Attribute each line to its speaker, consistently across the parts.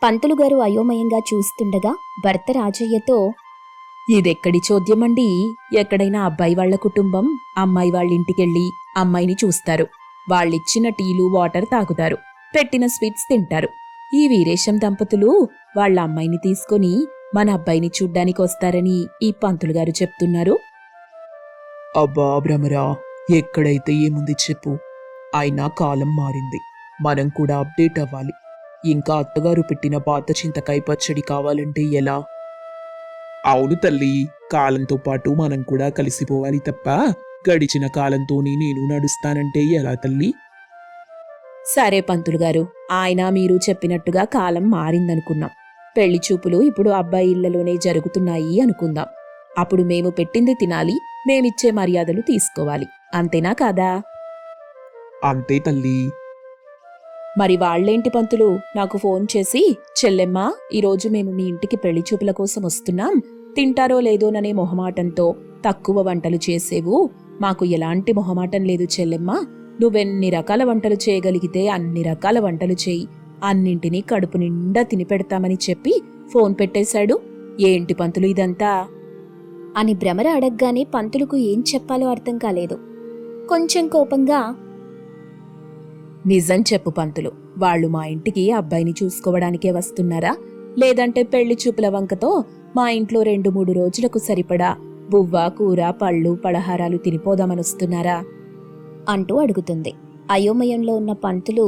Speaker 1: పంతులుగారు అయోమయంగా చూస్తుండగా భర్త రాజయ్యతో, ఇదెక్కడి చోద్యమండి? ఎక్కడైనా అబ్బాయి వాళ్ల కుటుంబం అమ్మాయి వాళ్ళింటికెళ్ళి అమ్మాయిని చూస్తారు. వాళ్ళిచ్చిన టీలు వాటర్ తాగుతారు, పెట్టిన స్వీట్స్ తింటారు. ఈ వీరేశం దంపతులు వాళ్ళ అమ్మాయిని తీసుకొని మన అబ్బాయిని చూడ్డానికొస్తారని ఈ పంతులుగారు చెప్తున్నారు.
Speaker 2: అబ్బా భ్రమరా, ఎక్కడైతే ఏముంది చెప్పు. అయినా కాలం మారింది, మనం కూడా అప్డేట్ అవ్వాలి. ఇంకా అత్తగారు పెట్టిన పాత చింతకాయ పచ్చడి కావాలంటే ఎలా? అవును తల్లి, కాలంతో పాటు మనం కూడా కలిసిపోవాలి తప్ప గడిచిన కాలంతోనే నేను నడుస్తానంటే ఎలా తల్లి?
Speaker 1: సరే పంతులుగారు, ఆయన మీరు చెప్పినట్టుగా కాలం మారిందనుకున్నాం. పెళ్లి చూపులు ఇప్పుడు అబ్బాయి ఇళ్లలోనే జరుగుతున్నాయి అనుకుందాం. అప్పుడు మేము పెట్టింది తినాలి, మేమిచ్చే మర్యాదలు తీసుకోవాలి. అంతేనా కాదా?
Speaker 2: అంతే తల్లి.
Speaker 1: మరి వాళ్ళేంటి పంతులు నాకు ఫోన్ చేసి, చెల్లెమ్మా ఈరోజు మేము మీ ఇంటికి పెళ్లి చూపుల కోసం వస్తున్నాం, తింటారో లేదోననే మొహమాటంతో తక్కువ వంటలు చేసేవు, మాకు ఎలాంటి మొహమాటం లేదు చెల్లెమ్మా, నువ్వెన్ని రకాల వంటలు చేయగలిగితే అన్ని రకాల వంటలు చేయి, అన్నింటినీ కడుపు నిండా తినిపెడతామని చెప్పి ఫోన్ పెట్టేశాడు. ఏంటి పంతులు ఇదంతా అని భ్రమర అడగ్గానే పంతులకు ఏం చెప్పాలో అర్థం కాలేదు. కొంచెం కోపంగా, నిజం చెప్పు పంతులు, వాళ్ళు మా ఇంటికి అబ్బాయిని చూసుకోవడానికే వస్తున్నారా, లేదంటే పెళ్లి చూపుల వంకతో మా ఇంట్లో 2-3 రోజులకు సరిపడా బువ్వ కూర పళ్ళు పలహారాలు తినిపోదామనొస్తున్నారా అంటూ అడుగుతుంది. అయోమయంలో ఉన్న పంతులు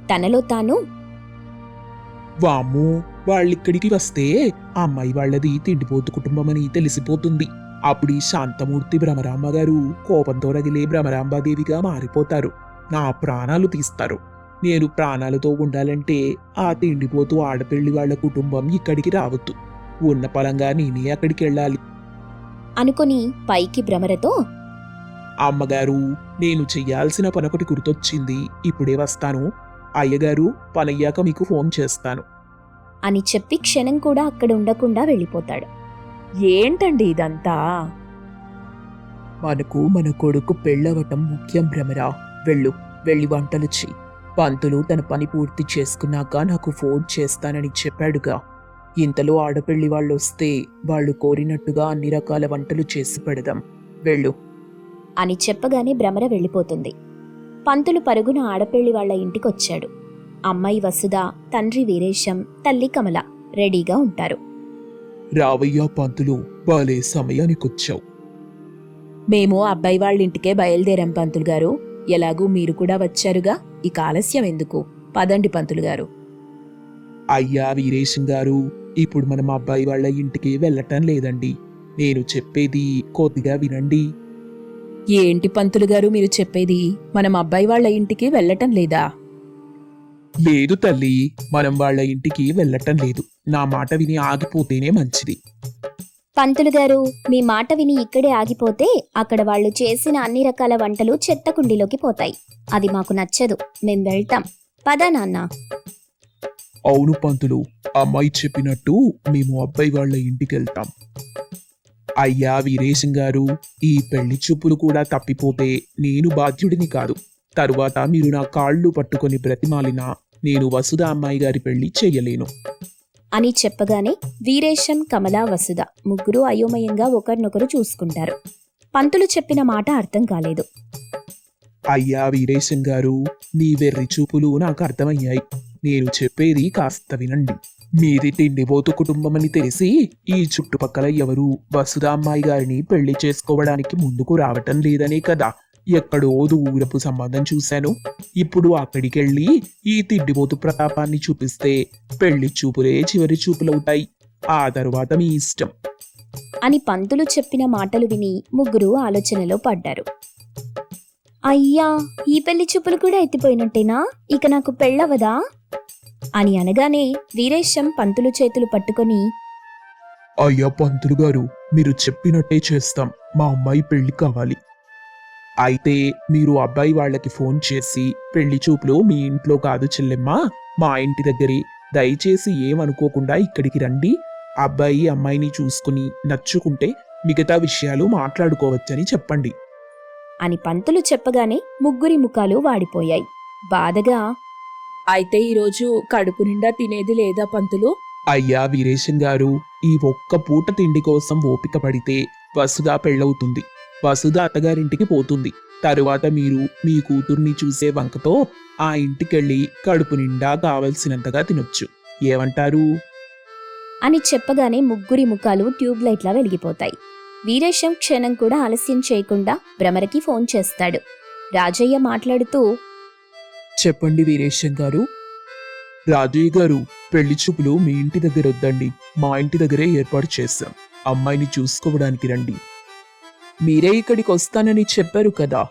Speaker 1: తనలో తాను,
Speaker 2: వామ్మో, వాళ్ళిక్కడికి వస్తే అమ్మాయి వాళ్ళది తిండిపోతు కుటుంబమని తెలిసిపోతుంది. అప్పుడు ఈ శాంతమూర్తి భ్రమరాంబ గారు కోపంతో రగిలే భ్రమరాంబాదేవిగా మారిపోతారు, నా ప్రాణాలు తీస్తారు. నేను ప్రాణాలతో ఉండాలంటే ఆ తిండిపోతూ ఆడపెళ్లి వాళ్ల కుటుంబం ఇక్కడికి రావద్దు, ఉన్న పలంగా నేనే అక్కడికి వెళ్ళాలి
Speaker 1: అనుకుని పైకి భ్రమరతో,
Speaker 2: అమ్మగారు, నేను చెయ్యాల్సిన పనొకటి గుర్తొచ్చింది, ఇప్పుడే వస్తాను. అయ్యగారు, పనయ్యాక మీకు ఫోన్ చేస్తాను
Speaker 1: అని చెప్పి క్షణం కూడా అక్కడ ఉండకుండా వెళ్ళిపోతాడు. ఏంటండి ఇదంతా?
Speaker 2: మనకు మన కొడుకు పెళ్ళవటం ముఖ్యం భ్రమరా, వెళ్ళి వంటలు చెయ్యి. పంతులు తన పని పూర్తి చేసుకున్నాక నాకు ఫోన్ చేస్తానని చెప్పాడుగా. ఇంతలో ఆడపెళ్లి వాళ్ళొస్తే వాళ్ళు కోరినట్టుగా అన్ని రకాల వంటలు చేసి పెడదాం, వెళ్ళు
Speaker 1: అని చెప్పగానే భ్రమర వెళ్ళిపోతుంది. పంతులు పరుగున ఆడపెళ్లి వాళ్ల ఇంటికొచ్చాడు. అమ్మాయి వసుధ, తండ్రి వీరేశం, తల్లి కమల రెడీగా ఉంటారు.
Speaker 2: రావయ్యా పంతులు, బాలే సమయానికొచ్చావు.
Speaker 1: మేము అబ్బాయి వాళ్ళింటికే బయలుదేరాం పంతులుగారు, ఎలాగూ మీరు కూడా వచ్చారుగా, ఇక ఆలస్యం ఎందుకు, పదండి పంతులుగారు.
Speaker 2: అయ్యా వీరేశం గారు, ఇప్పుడు మనం అబ్బాయి వాళ్ళ ఇంటికి వెళ్ళటం లేదండి, నేను చెప్పేది కొద్దిగా వినండి.
Speaker 1: ఏంటి పంతులుగారు మీరు చెప్పేది, మనం అబ్బాయి వాళ్ల ఇంటికి వెళ్ళటం లేదా?
Speaker 2: లేదు తల్లి, మనం వాళ్ళ ఇంటికి వెళ్ళటం లేదు. నా మాట విని ఆగిపోతేనే మంచిది.
Speaker 1: పంతులుగారు, మీ మాట విని ఇక్కడే ఆగిపోతే అక్కడ వాళ్ళు చేసిన అన్ని రకాల వంటలు చెత్త కుండీలోకి పోతాయి, అది మాకు నచ్చదు, మేం వెళ్తాం, పదా నాన్న.
Speaker 2: అవును పంతులు, అమ్మాయి చెప్పినట్టు మేము అబ్బాయి వాళ్ళ ఇంటికి వెళ్తాం. అయ్యా వీరేశం గారు, ఈ పెళ్లి చూపులు కూడా తప్పిపోతే నేను బాధ్యుడిని కాదు. తరువాత మీరు నా కాళ్ళు పట్టుకొని బ్రతిమాలినా నేను వసుధ అమ్మాయి గారి పెళ్లి చెయ్యలేను
Speaker 1: అని చెప్పగానే వీరేశం, కమల, వసుధ ముగ్గురు అయోమయంగా ఒకరినొకరు చూసుకుంటారు. పంతులు చెప్పిన మాట అర్థం కాలేదు.
Speaker 2: అయ్యా వీరేశం గారు, మీ వెర్రి చూపులు నాకు అర్థమయ్యాయి. నేను చెప్పేది కాస్త వినండి. మీది తిండిపోతు కుటుంబమని తెలిసి ఈ చుట్టుపక్కల ఎవరూ వసుధ అమ్మాయి గారిని పెళ్లి చేసుకోవడానికి ముందుకు రావటం లేదనే కదా ఎక్కడో దూరపు సంబంధం చూశాను. ఇప్పుడు అక్కడికెళ్ళి ఈ తిండిపోతు ప్రతాపాన్ని చూపిస్తే పెళ్లి చూపులే చివరి చూపులవుతాయి, ఆ తరువాత మీ ఇష్టం
Speaker 1: అని పంతులు చెప్పిన మాటలు విని ముగ్గురు ఆలోచనలో పడ్డారు. అయ్యా, ఈ పెళ్లి చూపులు కూడా ఎత్తిపోయినట్టేనా, ఇక నాకు పెళ్ళవదా అని అనగానే వీరేశం పంతులు చేతులు పట్టుకొని,
Speaker 2: అయ్యా పంతులు గారు, మీరు చెప్పినట్టే చేస్తాం, మా అమ్మాయి పెళ్లి కావాలి. అయితే మీరు అబ్బాయి వాళ్ళకి ఫోన్ చేసి పెళ్లి చూపులు మీ ఇంట్లో కాదు చెల్లెమ్మా, మా ఇంటి దగ్గరే, దయచేసి ఏమనుకోకుండా ఇక్కడికి రండి, అబ్బాయి అమ్మాయిని చూసుకుని నచ్చుకుంటే మిగతా విషయాలు మాట్లాడుకోవచ్చని చెప్పండి
Speaker 1: అని పంతులు చెప్పగానే ముగ్గురి ముఖాలు వాడిపోయాయి. బాధగా, అయితే ఈరోజు కడుపు నిండా తినేది లేదా పంతులు?
Speaker 2: అయ్యా వీరేశం గారు, ఈ ఒక్క పూట తిండి కోసం ఓపిక పడితే వసుధ పెళ్ళవుతుంది. వసుధ అత్తగారింటికి పోతుంది. తరువాత మీరు మీ కూతుర్ని చూసే వంకతో ఆ ఇంటికెళ్ళి కడుపు నిండా కావలసినంతగా తినొచ్చు. ఏమంటారు?
Speaker 3: అని చెప్పగానే ముగ్గురి ముఖాలు ట్యూబ్ లైట్లా వెలిగిపోతాయి. వీరేశం క్షణం కూడా ఆలస్యం చేయకుండా భ్రమరకి ఫోన్ చేస్తాడు. రాజయ్య మాట్లాడుతూ,
Speaker 2: చెప్పండి వీరేశం గారు. రాజయ్య గారు, పెళ్లి చూపులు మీ ఇంటి దగ్గర వద్దండి, మా ఇంటి దగ్గరే ఏర్పాటు చేశాం. అమ్మాయిని చూసుకోవడానికి రండి. మీరే ఇక్కడికి వస్తానని చెప్పారు కదా.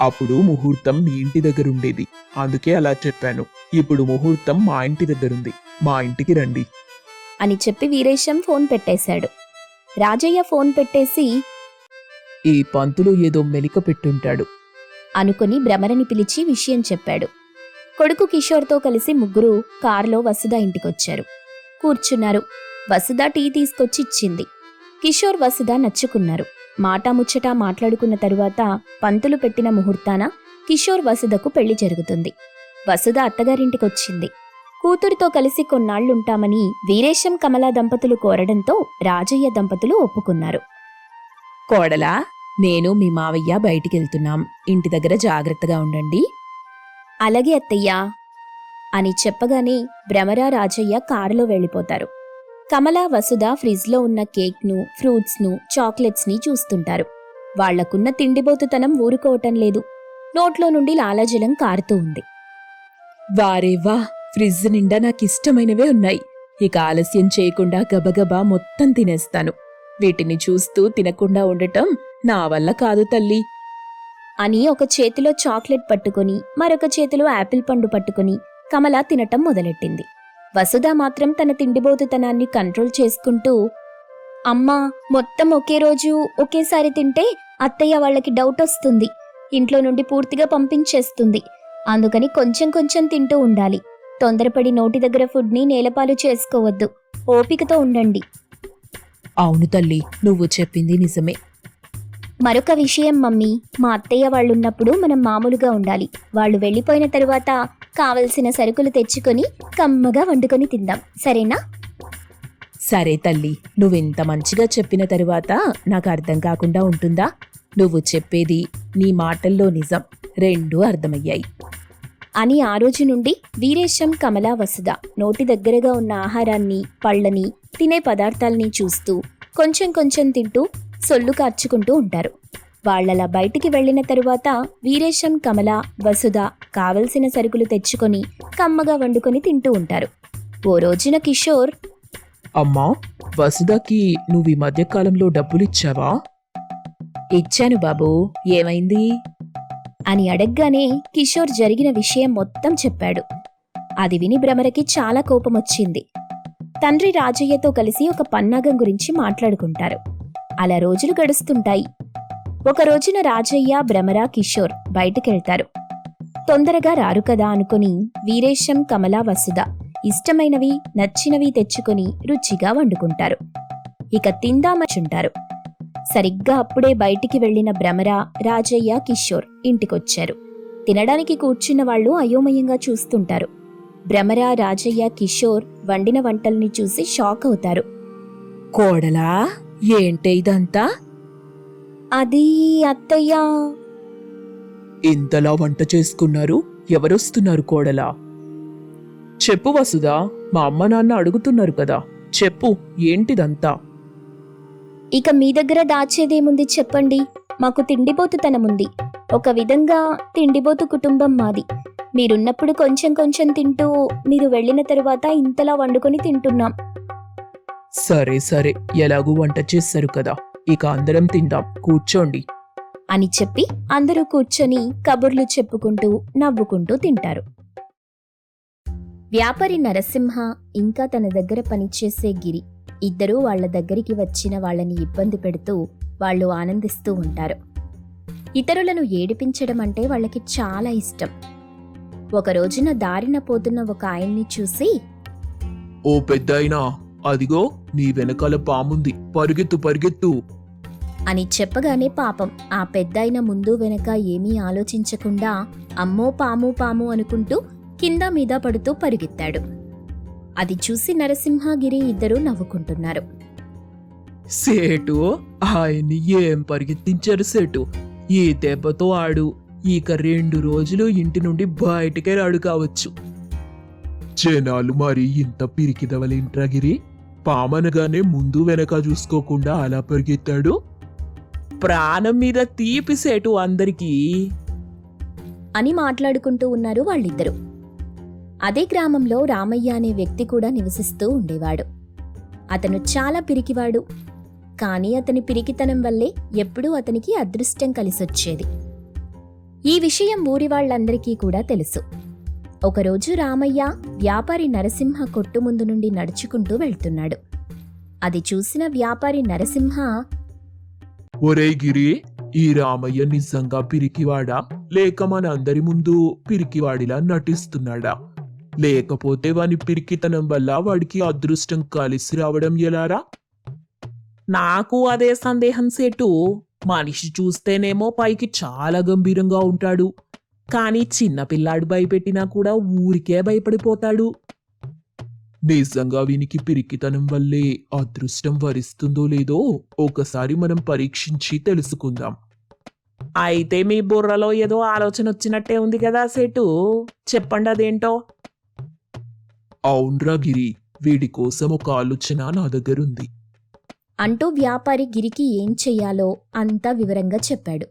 Speaker 2: అప్పుడు ముహూర్తం మీ ఇంటి దగ్గర ఉండేది, అందుకే అలా చెప్పాను. ఇప్పుడు ముహూర్తం మా ఇంటి దగ్గరుంది, మా ఇంటికి రండి
Speaker 3: అని చెప్పి వీరేశం ఫోన్ పెట్టేశాడు. రాజయ్య ఫోన్ పెట్టేసి
Speaker 1: ఈ పంతులు ఏదో మెలిక పెట్టుంటాడు
Speaker 3: అనుకుని భ్రమరని పిలిచి విషయం చెప్పాడు. కొడుకు కిషోర్తో కలిసి ముగ్గురు కారులో వసుధ ఇంటికొచ్చారు. కూర్చున్నారు. వసుధ టీ తీసుకొచ్చి ఇచ్చింది. కిషోర్ వసుధ నచ్చుకున్నారు. మాటాముచ్చటా మాట్లాడుకున్న తరువాత పంతులు పెట్టిన ముహూర్తాన కిషోర్ వసుధకు పెళ్లి జరుగుతుంది. వసుధ అత్తగారింటికొచ్చింది. కూతురితో కలిసి కొన్నాళ్లుంటామని వీరేశం కమలా దంపతులు కోరడంతో రాజయ్య దంపతులు ఒప్పుకున్నారు.
Speaker 1: కోడలా, నేను మీ మావయ్య బయటికెళ్తున్నాం. ఇంటి దగ్గర జాగ్రత్తగా ఉండండి.
Speaker 3: అలాగే అత్తయ్యా అని చెప్పగానే భ్రమర రాజయ్య కారులో వెళ్ళిపోతారు. కమల వసుధ ఫ్రిడ్జ్లో ఉన్న కేక్ను, ఫ్రూట్స్ను, చాక్లెట్స్ని చూస్తుంటారు. వాళ్లకున్న తిండిబోతుతనం ఊరుకోవటం లేదు. నోట్లో నుండి లాలాజలం కారుతూ ఉంది.
Speaker 1: వారేవా, ఫ్రిడ్జ్ నిండా నాకిష్టమైనవే ఉన్నాయి. ఇక ఆలస్యం చేయకుండా గబగబా మొత్తం తినేస్తాను. వీటిని చూస్తూ తినకుండా ఉండటం నా వల్ల కాదు తల్లి
Speaker 3: అని ఒక చేతిలో చాక్లెట్ పట్టుకుని మరొక చేతిలో యాపిల్ పండు పట్టుకుని కమల తినటం మొదలెట్టింది. వసుధ మాత్రం తన తిండిబోతుతనాన్ని కంట్రోల్ చేసుకుంటూ, అమ్మా, మొత్తం ఒకే రోజు ఒకేసారి తింటే అత్తయ్య వాళ్ళకి డౌట్ వస్తుంది. ఇంట్లో నుండి పూర్తిగా పంపించేస్తుంది. అందుకని కొంచెం కొంచెం తింటూ ఉండాలి. తొందరపడి నోటి దగ్గర ఫుడ్ని నేలపాలు చేసుకోవద్దు. ఓపికతో ఉండండి.
Speaker 1: అవును తల్లి, నువ్వు చెప్పింది నిజమే.
Speaker 3: మరొక విషయం మమ్మీ, మా అత్తయ్య వాళ్ళున్నప్పుడు మనం మామూలుగా ఉండాలి. వాళ్ళు వెళ్ళిపోయిన తరువాత కావలసిన సరుకులు తెచ్చుకొని కమ్మగా వండుకొని తిందాం, సరేనా?
Speaker 1: సరే తల్లి, నువ్వింత మంచిగా చెప్పిన తరువాత నాకు అర్థం కాకుండా ఉంటుందా? నువ్వు చెప్పేది, నీ మాటల్లో నిజం రెండూ అర్థమయ్యాయి
Speaker 3: అని ఆ రోజు నుండి వీరేశం, కమల, వసుధ నోటి దగ్గరగా ఉన్న ఆహారాన్ని, పళ్ళని, తినే పదార్థాలని చూస్తూ కొంచెం కొంచెం తింటూ సొల్లు కార్చుకుంటూ ఉంటారు. వాళ్లలా బయటికి వెళ్లిన తరువాత వీరేశం, కమల, వసుధ కావలసిన సరుకులు తెచ్చుకొని కమ్మగా వండుకొని తింటూ ఉంటారు. ఓ రోజున కిషోర్,
Speaker 2: అమ్మా, వసుధకి నువ్వు ఈ మధ్యకాలంలో డబ్బులిచ్చావా?
Speaker 1: ఇచ్చాను బాబూ, ఏమైంది
Speaker 3: అని అడగ్గానే కిషోర్ జరిగిన విషయం మొత్తం చెప్పాడు. అది విని భ్రమరకి చాలా కోపమొచ్చింది. తండ్రి రాజయ్యతో కలిసి ఒక పన్నాగం గురించి మాట్లాడుకుంటారు. అలా రోజులు గడుస్తుంటాయి. ఒక రోజున రాజయ్య, భ్రమర, కిషోర్ బయటకెళ్తారు. తొందరగా రారు కదా అనుకుని వీరేశం, కమల, వసుధ ఇష్టమైనవి, నచ్చినవి తెచ్చుకొని రుచిగా వండుకుంటారు. ఇక తిందామచుంటారు. సరిగ్గా అప్పుడే బయటికి వెళ్లిన భ్రమర, రాజయ్య, కిషోర్ ఇంటికొచ్చారు. తినడానికి కూర్చున్న వాళ్ళు అయోమయంగా చూస్తుంటారు. భ్రమర, రాజయ్య, కిషోర్ వండిన వంటల్ని చూసి షాక్ అవుతారు.
Speaker 1: కోడలా, ఏంటే ఇదంతా?
Speaker 3: అది అత్తయ్యా.
Speaker 2: ఇంతలా వంట చేసుకున్నారు? ఎవరొస్తున్నారు కోడలా? చెప్పు వసుధా, మా అమ్మ నాన్న అడుగుతున్నారు కదా, చెప్పు, ఏంటిదంతా?
Speaker 3: ఇక మీ దగ్గర దాచేదేముంది చెప్పండి. మాకు తిండిబోతుతనముంది. ఒక విధంగా తిండిబోతు కుటుంబం మాది. మీరున్నప్పుడు కొంచెం కొంచెం తింటూ, మీరు వెళ్లిన తరువాత ఇంతలా వండుకొని తింటున్నాం.
Speaker 2: సరే సరే, ఎలాగూ వంట చేశారు కదా, ఇక అందరం తిందాం, కూర్చోండి
Speaker 3: అని చెప్పి అందరూ కూర్చొని కబుర్లు చెప్పుకుంటూ నవ్వుకుంటూ తింటారు. వ్యాపారి నరసింహ ఇంకా తన దగ్గర పనిచేసే గిరి ఇద్దరూ వాళ్ల దగ్గరికి వచ్చిన వాళ్ళని ఇబ్బంది పెడుతూ వాళ్ళు ఆనందిస్తూ ఉంటారు. ఇతరులను ఏడిపించడం అంటే వాళ్ళకి చాలా ఇష్టం. ఒక రోజున దారిన పోతున్న ఒక ఆయన్ని చూసి,
Speaker 2: ఓ పెద్దాయనా, అదిగో నీ వెనకాల పాముంది, పరిగెత్తు పరిగెత్తు
Speaker 3: అని చెప్పగానే పాపం ఆ పెద్దాయన ముందు వెనక ఏమీ ఆలోచించకుండా అమ్మో పాము పాము అనుకుంటూ కింద మీద పడుతూ పరుగెత్తాడు. అది చూసి నరసింహ గిరి ఇద్దరూ నవ్వుకుంటున్నారు.
Speaker 2: సేటు, ఆయన్ని ఏం పరిగెత్తించారు సేటు? ఈ దెబ్బతో ఆడు ఇక 2 రోజులు ఇంటి నుండి బయటికే రాడు కావచ్చు. జనాలు మరి ఇంత పిరికిదవలేంట్రా గిరి? పామనగానే ముందు వెనక చూసుకోకుండా అలా పరిగెత్తాడు. ప్రాణం మీద తీపి సేటు అందరికీ
Speaker 3: అని మాట్లాడుకుంటూ ఉన్నారు వాళ్ళిద్దరూ. అదే గ్రామంలో రామయ్య అనే వ్యక్తి కూడా నివసిస్తూ ఉండేవాడు. అతను చాలా పిరికివాడు. కానీ అతని పిరికితనం వల్లే ఎప్పుడూ అతనికి అదృష్టం కలిసొచ్చేది. ఈ విషయం ఊరి వాళ్ళందరికీ కూడా తెలుసు. ఒకరోజు రామయ్య వ్యాపారి నరసింహ కొట్టు ముందు నుండి నడుచుకుంటూ వెళ్తున్నాడు. అది చూసిన వ్యాపారి నరసింహ,
Speaker 2: ఒరేయ్ గిరి, ఈ రామయ్య నిజంగా పిరికివాడా లేక మన అందరి ముందు పిరికివాడిలా నటిస్తున్నాడా? లేకపోతే వాని పిరికితనం వల్ల వాడికి అదృష్టం కలిసి రావడం ఎలారా? నాకు అదే సందేహం సేటు. మనిషి చూస్తేనేమో పైకి చాలా గంభీరంగా ఉంటాడు, కానీ చిన్నపిల్లాడు భయపెట్టినా కూడా ఊరికే భయపడిపోతాడు. నిజంగా వీనికి పిరికితనం వల్లే అదృష్టం వరిస్తుందో లేదో ఒకసారి మనం పరీక్షించి తెలుసుకుందాం. అయితే మీ బుర్రలో ఏదో ఆలోచన వచ్చినట్టే ఉంది కదా సేటు, చెప్పండి అదేంటో. అవునరా గిరి, వీడి కోసం ఒక ఆలోచన నా దగ్గరుంది
Speaker 3: అంటూ వ్యాపారి గిరికి ఏం చెయ్యాలో అంతా వివరంగా చెప్పాడు.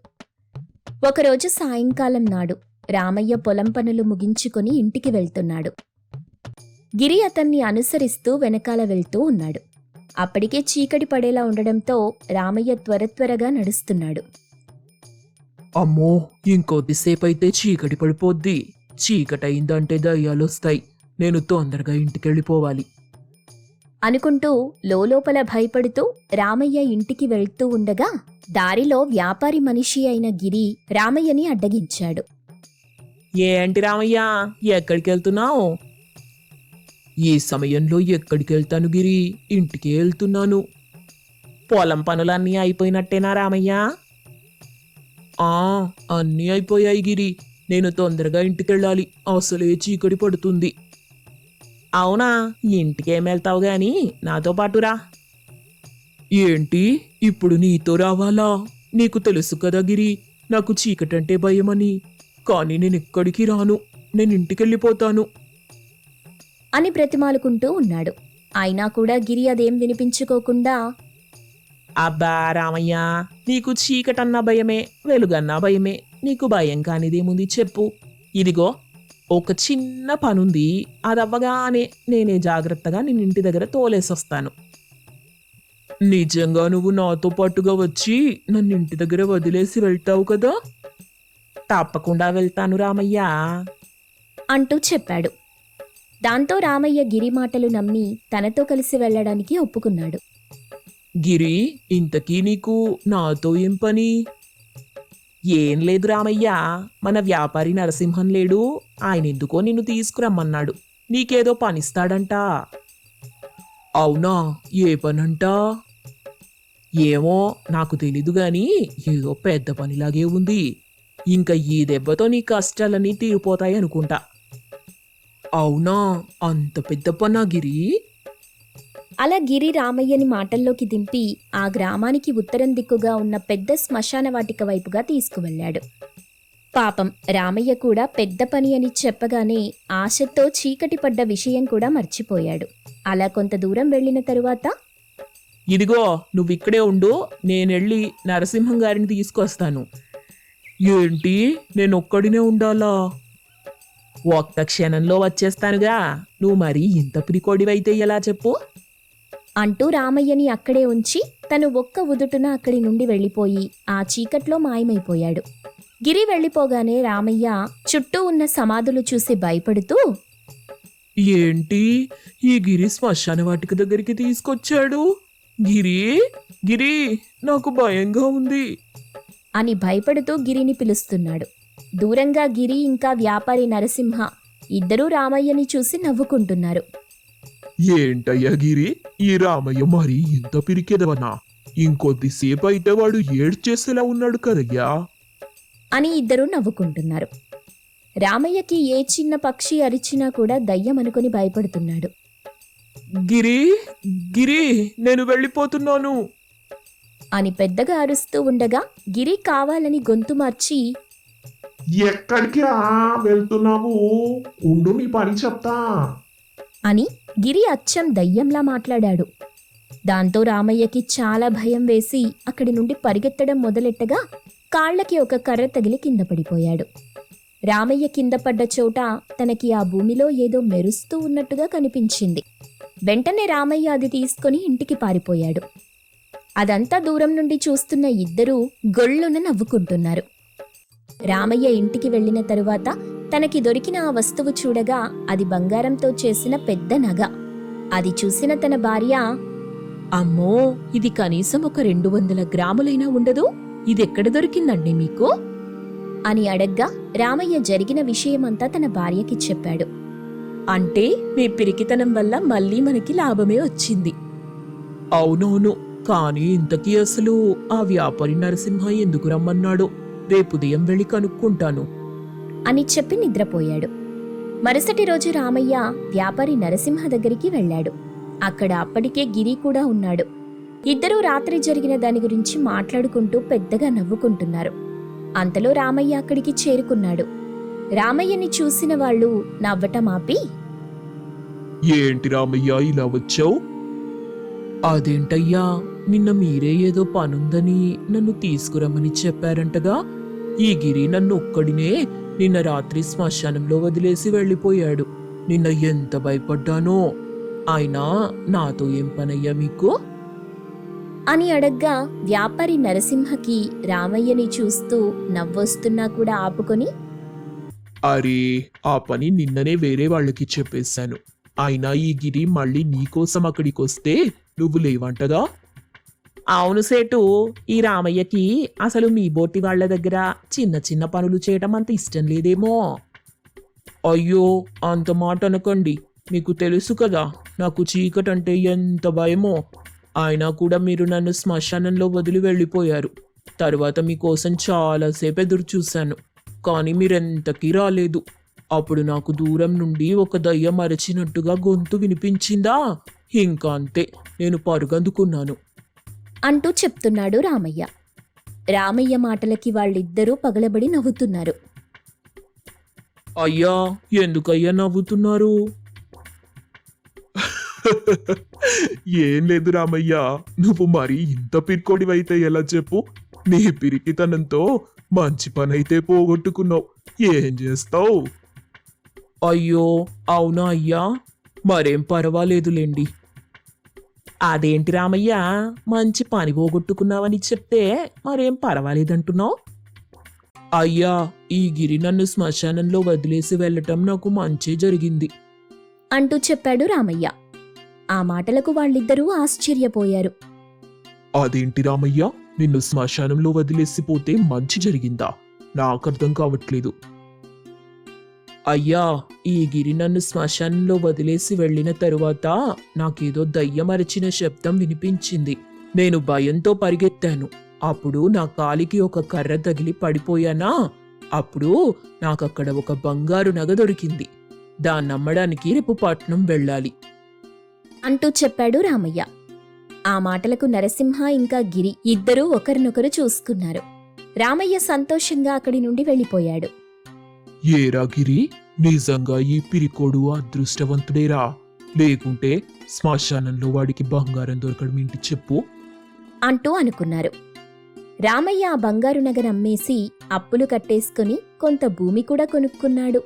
Speaker 3: ఒకరోజు సాయంకాలం నాడు రామయ్య పొలం పనులు ముగించుకొని ఇంటికి వెళ్తున్నాడు. గిరి అతన్ని అనుసరిస్తూ వెనకాల వెళ్తూ ఉన్నాడు. అప్పటికే చీకటి పడేలా ఉండడంతో రామయ్య త్వరగా నడుస్తున్నాడు.
Speaker 2: అమ్మో, ఇంకొద్దిసేపు అయితే చీకటి పడిపోద్ది. చీకటయిందంటే దయ్యాలొస్తాయి. నేను తొందరగా ఇంటికెళ్ళిపోవాలి
Speaker 3: అనుకుంటూ లోపల భయపడుతూ రామయ్య ఇంటికి వెళ్తూ ఉండగా దారిలో వ్యాపారి మనిషి అయిన గిరి రామయ్యని అడ్డగించాడు.
Speaker 2: ఏంటి రామయ్య, ఎక్కడికి వెళ్తున్నావు? ఈ సమయంలో ఎక్కడికి వెళ్తాను గిరి, ఇంటికి వెళ్తున్నాను. పొలం పనులన్నీ అయిపోయినట్టేనా రామయ్య? అన్నీ అయిపోయాయి గిరి, నేను తొందరగా ఇంటికెళ్ళాలి. అసలే చీకటి పడుతుంది. అవునా, ఇంటికేం వెళ్తావు గాని నాతో పాటురా. ఏంటి, ఇప్పుడు నీతో రావాలా? నీకు తెలుసు కదా గిరి, నాకు చీకటంటే భయమని. కానీ నేను ఎక్కడికి రాను, నేను ఇంటికెళ్ళిపోతాను
Speaker 3: అని బ్రతిమాలుకుంటూ ఉన్నాడు. అయినా కూడా గిరి అదేం వినిపించుకోకుండా,
Speaker 2: అబ్బా రామయ్య, నీకు చీకటన్నా భయమే, వెలుగన్నా భయమే. నీకు భయం కానిదేముంది చెప్పు. ఇదిగో ఒక చిన్న పనుంది, అదవ్వగానే నేనే జాగ్రత్తగా నిన్న ఇంటి దగ్గర తోలేసొస్తాను. నిజంగా నువ్వు నాతో పాటుగా వచ్చి నన్ను ఇంటి దగ్గర వదిలేసి వెళ్తావు కదా? తప్పకుండా వెళ్తాను రామయ్య
Speaker 3: అంటూ చెప్పాడు. దాంతో రామయ్య గిరి మాటలు నమ్మి తనతో కలిసి వెళ్లడానికి ఒప్పుకున్నాడు.
Speaker 2: గిరి, ఇంతకీ నీకు నాతో ఏం పని? ఏం లేదు రామయ్య, మన వ్యాపారి నరసింహం లేడు, ఆయన ఎందుకో నిన్ను తీసుకురమ్మన్నాడు. నీకేదో పనిస్తాడంట. అవునా, ఏ పనంటా? ఏమో నాకు తెలీదు గాని ఏదో పెద్ద పనిలాగే ఉంది. ఇంకా ఈ దెబ్బతో నీ కష్టాలన్నీ తీరిపోతాయి అనుకుంటా. అవునా, అంత పెద్ద పనా గిరి?
Speaker 3: అలా గిరి రామయ్యని మాటల్లోకి దింపి ఆ గ్రామానికి ఉత్తరం దిక్కుగా ఉన్న పెద్ద శ్మశాన వాటిక వైపుగా తీసుకువెళ్ళాడు. పాపం రామయ్య కూడా పెద్ద పని అని చెప్పగానే ఆశతో చీకటి పడ్డ విషయం కూడా మర్చిపోయాడు. అలా కొంత దూరం వెళ్ళిన తరువాత,
Speaker 2: ఇదిగో నువ్విక్కడే ఉండు, నేనెళ్ళి నరసింహం గారిని తీసుకొస్తాను. ఏంటి, నేనొక్కడినే ఉండాలా? ఒక్క క్షణంలో వచ్చేస్తానుగా. నువ్వు మరి ఇంత పిరికోడివైతే ఎలా చెప్పు?
Speaker 3: అంటూ రామయ్యని అక్కడే ఉంచి తను ఒక్క ఉదుటున అక్కడి నుండి వెళ్ళిపోయి ఆ చీకట్లో మాయమైపోయాడు. గిరి వెళ్ళిపోగానే రామయ్య చుట్టూ ఉన్న సమాధులు చూసి భయపడుతూ,
Speaker 2: ఏంటి, ఈ గిరి శ్మశాన వాటిక దగ్గరికి తీసుకొచ్చాడు? గిరి, గిరి, నాకు భయంగా ఉంది
Speaker 3: అని భయపడుతూ గిరిని పిలుస్తున్నాడు. దూరంగా గిరి ఇంకా వ్యాపారి నరసింహ ఇద్దరూ రామయ్యని చూసి నవ్వుకుంటున్నారు.
Speaker 2: ఏంటయ్యా గిరి, ఈ రామయ్య మరి ఇంత పిరికెదవనా? ఇంకొద్దిసేపు అయితే వాడు ఏడ్చేసేలా ఉన్నాడు కదయ్యా
Speaker 3: అని ఇద్దరూ నవ్వుకుంటున్నారు. రామయ్యకి ఏ చిన్న పక్షి అరిచినా కూడా దయ్యం అనుకుని భయపడుతున్నాడు.
Speaker 2: గిరి గిరి నేను వెళ్ళిపోతున్నాను.
Speaker 3: అని పెద్దగా అరుస్తూ ఉండగా గిరి కావాలని గొంతు మార్చి,
Speaker 4: ఎక్కడికి వెళ్తున్నావు? ఉండు, నీ పని చెప్తా.
Speaker 3: అని గిరి అచ్చం దయ్యంలా మాట్లాడాడు. దాంతో రామయ్యకి చాలా భయం వేసి అక్కడి నుండి పరిగెత్తడం మొదలెట్టగా కాళ్ళకి ఒక కర్ర తగిలి కింద పడిపోయాడు. రామయ్య కింద పడ్డ చోట తనకి ఆ భూమిలో ఏదో మెరుస్తూ ఉన్నట్టుగా కనిపించింది. వెంటనే రామయ్య అది తీసుకొని ఇంటికి పారిపోయాడు. అదంతా దూరం నుండి చూస్తున్న ఇద్దరూ గొళ్ళున నవ్వుకుంటున్నారు. రామయ్య ఇంటికి వెళ్ళిన తరువాత తనకి దొరికిన ఆ వస్తువు చూడగా అది బంగారంతో చేసిన పెద్ద నగ. అది చూసిన తన భార్య,
Speaker 1: అమ్మో, ఇది కనీసం ఒక 200 గ్రాములైనా ఉండదు. ఇదెక్కడ దొరికిందండి మీకు?
Speaker 3: అని అడగ్గా రామయ్య జరిగిన విషయమంతా తన భార్యకి చెప్పాడు.
Speaker 1: అంటే మీ పిరికితనం వల్ల మళ్ళీ మనకి లాభమే వచ్చింది.
Speaker 2: అవునవును, కానీ ఇంతకీ అసలు ఆ వ్యాపారి నరసింహ ఎందుకు రమ్మన్నాడు? రేపు ఉదయం వెళ్ళి కనుక్కుంటాను
Speaker 3: అని చెప్పి నిద్రపోయాడు. మరుసటి రోజు రామయ్య వ్యాపారి నరసింహ దగ్గరికి వెళ్ళాడు. అక్కడ అప్పటికే గిరి కూడా ఉన్నాడు. ఇద్దరూ రాత్రి జరిగిన దాని గురించి మాట్లాడుకుంటూ పెద్దగా నవ్వుకుంటున్నారు. అంతలో రామయ్య అక్కడికి చేరుకున్నాడు. రామయ్యని చూసిన వాళ్ళు నవ్వటం ఆపి,
Speaker 2: ఏంటి రామయ్య ఇలా వచ్చావు? అదేంటయ్యా, నిన్న మీరే ఏదో పనుందని నన్ను తీసుకురమ్మని చెప్పారంటగా. ఈ గిరి నన్ను ఒక్కడినే నిన్న రాత్రి శ్మశానంలో వదిలేసి వెళ్ళిపోయాడు. నిన్న ఎంత భయపడ్డానో. అయినా నాతో ఏం పనయ్యా మీకు?
Speaker 3: అని అడగ్గా వ్యాపారి నరసింహకి రామయ్యని చూస్తూ నవ్వొస్తున్నా కూడా ఆపుకొని,
Speaker 2: అరే, ఆ పని నిన్ననే వేరే వాళ్ళకి చెప్పేశాను. అయినా ఈ గిరి మళ్ళీ నీకోసం అక్కడికొస్తే నువ్వు లేవంటగా.
Speaker 1: అవును సేటు, ఈ రామయ్యకి అసలు మీ బోటి వాళ్ల దగ్గర చిన్న చిన్న పనులు చేయటం అంత ఇష్టం లేదేమో.
Speaker 2: అయ్యో, అంత మాట అనకండి. మీకు తెలుసు కదా నాకు చీకటంటే ఎంత భయమో. అయినా కూడా మీరు నన్ను శ్మశానంలో వదిలి వెళ్ళిపోయారు. తరువాత మీకోసం చాలాసేపు ఎదురు చూశాను, కానీ మీరెంతకీ రాలేదు. అప్పుడు నాకు దూరం నుండి ఒక దయ్యం అరిచినట్టుగా గొంతు వినిపించిందా, ఇంకా అంతే, నేను పరుగందుకున్నాను
Speaker 3: అంటూ చెప్తున్నాడు రామయ్య. రామయ్య మాటలకి వాళ్ళిద్దరూ పగలబడి నవ్వుతున్నారు.
Speaker 2: అయ్యా, ఎందుకయ్యా నవ్వుతున్నారు? ఏం లేదు రామయ్య, నువ్వు మరి ఇంత పిరికోడివైతే ఎలా చెప్పు? నీ పిరికితనంతో మంచి పనైతే పోగొట్టుకున్నావు. ఏం చేస్తావు? అయ్యో, అవునా అయ్యా? మరేం పర్వాలేదులేండి.
Speaker 1: అదేంటి రామయ్య, మంచి పని పోగొట్టుకున్నావని చెప్తే మరేం పర్వాలేదంటున్నావు?
Speaker 2: అయ్యా, ఈ గిరి నన్ను శ్మశానంలో వదిలేసి వెళ్ళటం నాకు మంచి జరిగింది
Speaker 3: అంటూ చెప్పాడు రామయ్య. ఆ మాటలకు వాళ్ళిద్దరూ ఆశ్చర్యపోయారు.
Speaker 2: అదేంటి రామయ్య, నిన్ను శ్మశానంలో వదిలేసిపోతే మంచి జరిగిందా? నాకర్థం కావట్లేదు. అయ్యా, ఈ గిరి నన్ను శ్మశానంలో వదిలేసి వెళ్ళిన తరువాత నాకేదో దయ్యం అరిచిన శబ్దం వినిపించింది. నేను భయంతో పరిగెత్తాను. అప్పుడు నా కాలికి ఒక కర్ర తగిలి పడిపోయానా. అప్పుడు నాకక్కడ ఒక బంగారు నగ దొరికింది. దాన్నమ్మడానికి రేపు పట్నం వెళ్ళాలి
Speaker 3: అంటూ చెప్పాడు రామయ్య. ఆ మాటలకు నరసింహ ఇంకా గిరి ఇద్దరూ ఒకరినొకరు చూసుకున్నారు. రామయ్య సంతోషంగా అక్కడి నుండి వెళ్ళిపోయాడు.
Speaker 2: ఏరా గిరి, నిజంగా ఈ పిరికోడు అదృష్టవంతుడేరా. లేకుంటే శ్మశానంలో వాడికి బంగారం దొరకడం ఏంటి చెప్పు
Speaker 3: అంటూ అనుకున్నారు. రామయ్య ఆ బంగారు నగ అమ్మేసి అప్పులు కట్టేసుకుని కొంత భూమి కూడా కొనుక్కున్నాడు.